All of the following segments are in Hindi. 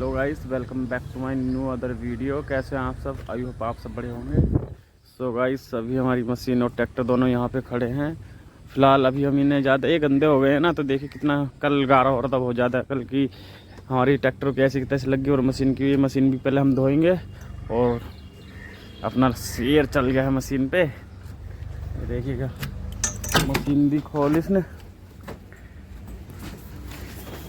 Hello guys, welcome back to my new other video. कैसे हैं आप सब? आई होप आप सब बड़े होंगे। सो गाइस, अभी हमारी मशीन और ट्रैक्टर दोनों यहाँ पे खड़े हैं। फ़िलहाल अभी हम इन्हें ज़्यादा ये गंदे हो गए हैं ना, तो देखिए कितना कल गारा हो रहा था बहुत ज़्यादा। कल की हमारी ट्रैक्टर की ऐसी की तैसी लग गई और मशीन की ये मशीन भी पहले हम धोएंगे। और अपना शेर चल गया है मशीन पे, देखिएगा मशीन भी खोल इसने।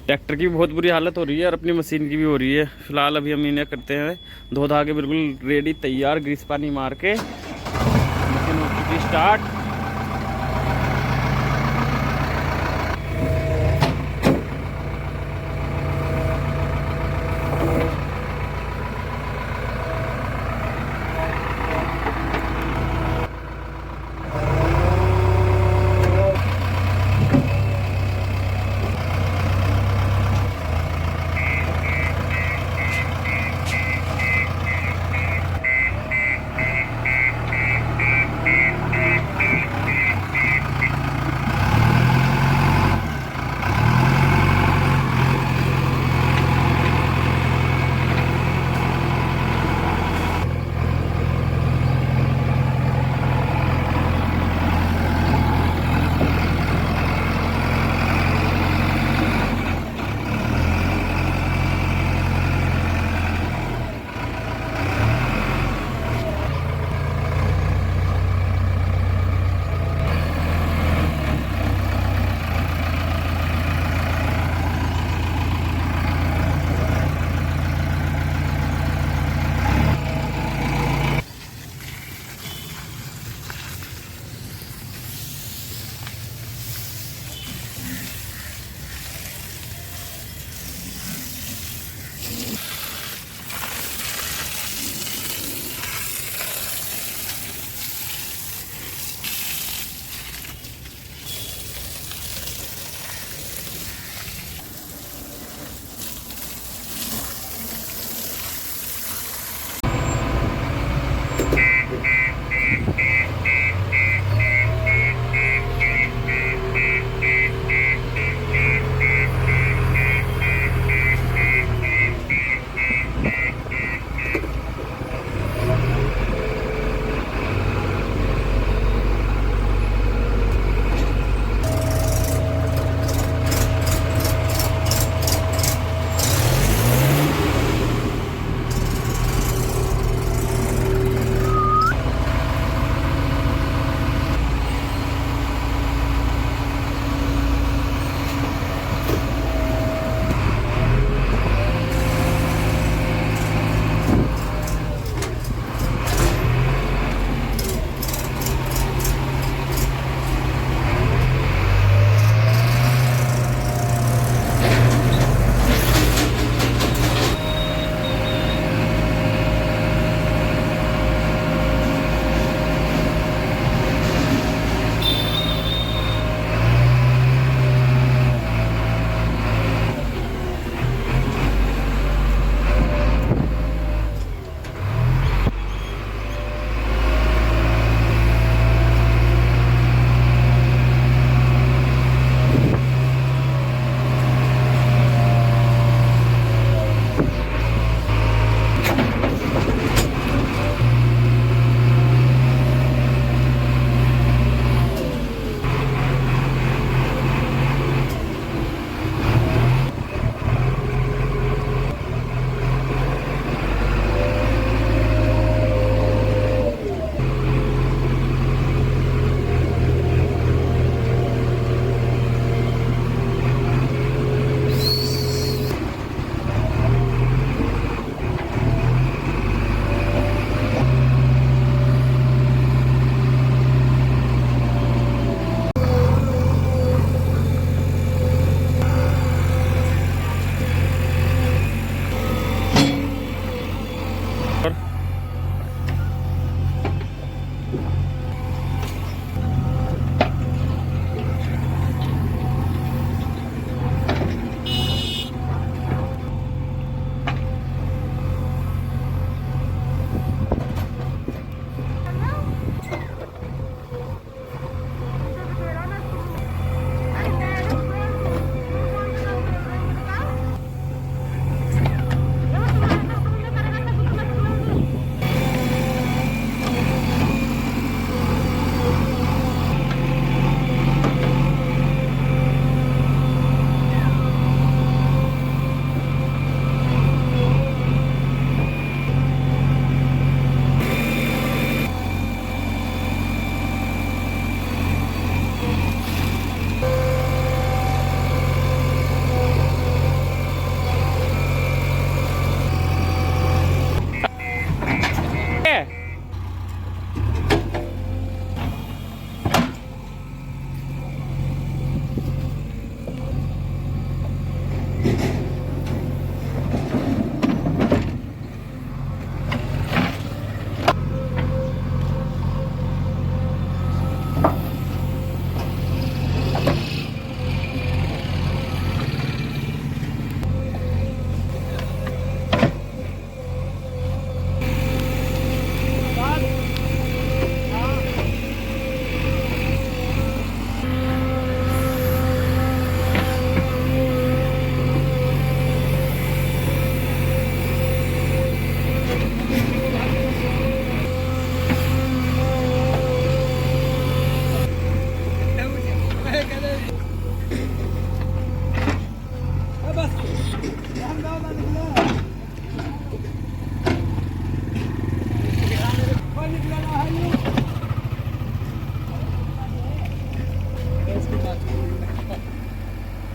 ट्रैक्टर की भी बहुत बुरी हालत हो रही है और अपनी मशीन की भी हो रही है। फिलहाल अभी हम इन्हें करते हैं धो धा के बिल्कुल रेडी तैयार, ग्रीस पानी मार के मशीन हो चुकी स्टार्ट।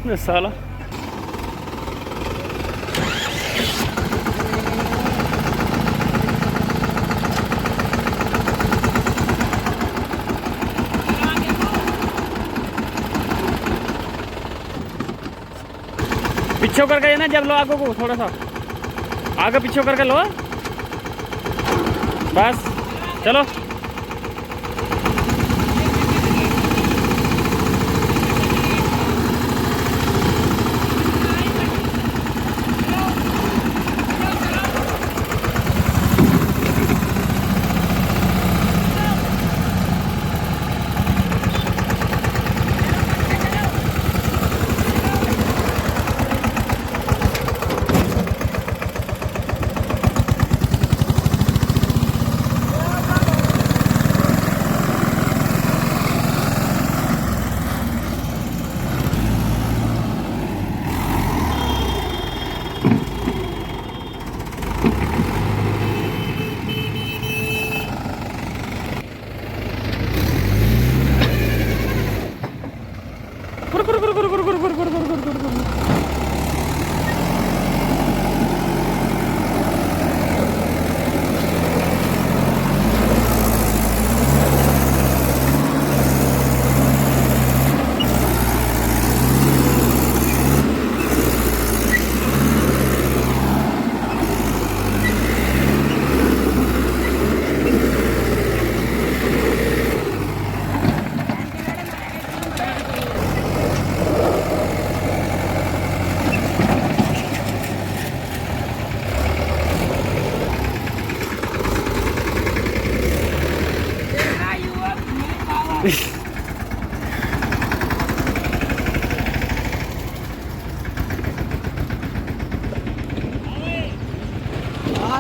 साला पीछे करके ना जब लो आगे को थोड़ा सा आगे पीछे करके लो बस चलो।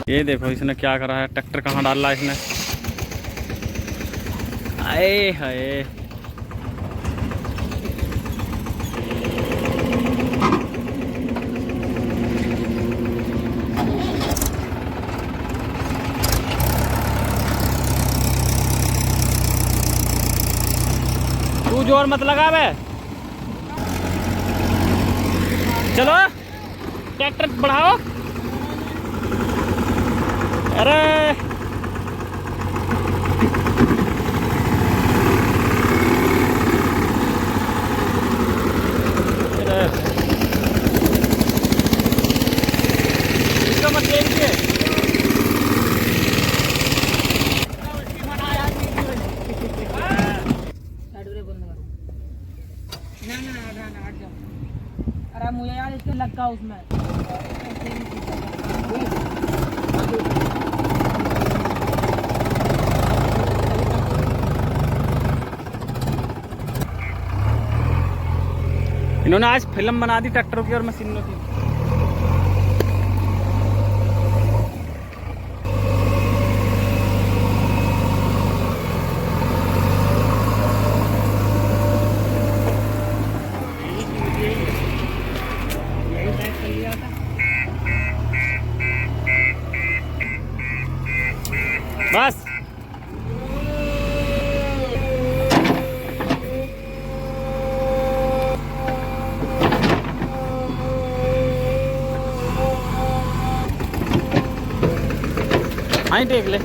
ये देखो इसने क्या करा है, ट्रैक्टर कहाँ डाला है इसने। आए हाय तू जोर मत लगा बे। चलो ट्रैक्टर बढ़ाओ। अरे इसका मत देखिए। अरे मुझे यार इसके लगा उसमें इन्होंने आज फिल्म बना दी ट्रैक्टरों की और मशीनों की। बस आई टेक ले।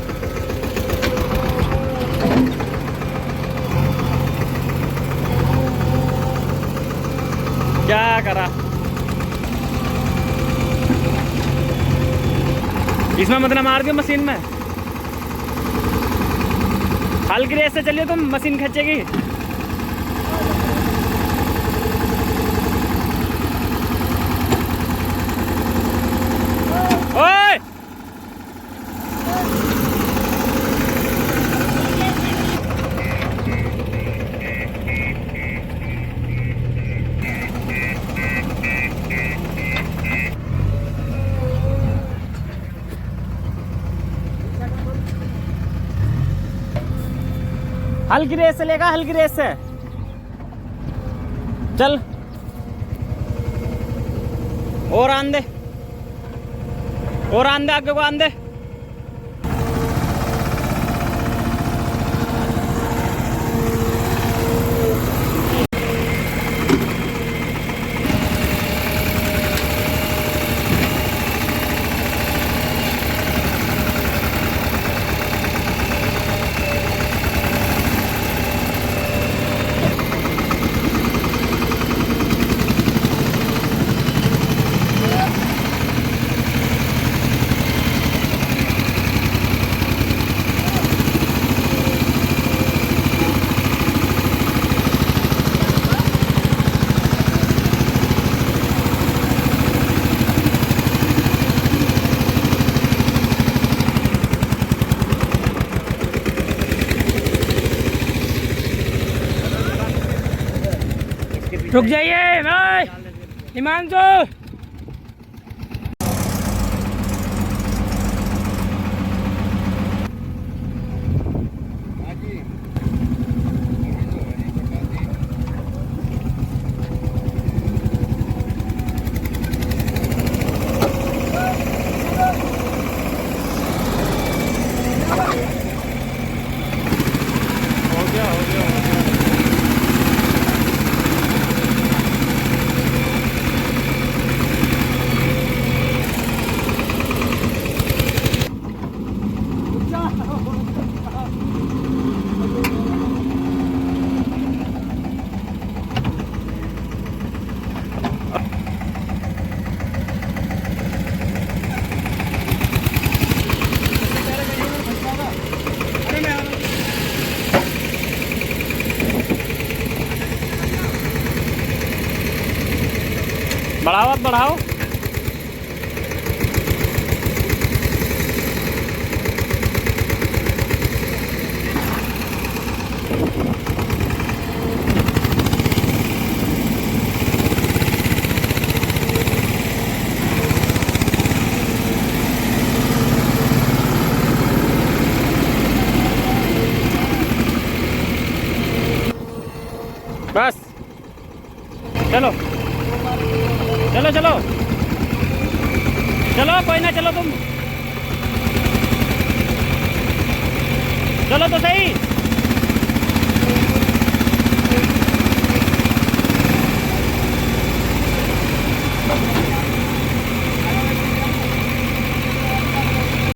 क्या करा इसमें, मतलब मार दियो मशीन में। हल्की रेस से चलिए तुम, मशीन खींचेगी। ओए हल्की रेस से लेगा, हल्की रेस से चल। और आन दे, और आन दे, आगे को आन दे। रुक जाइए भाई हिमांशु। बढ़ाओ अब बढ़ाओ। बस चलो चलो चलो चलो, कोई ना, चलो तुम चलो तो सही।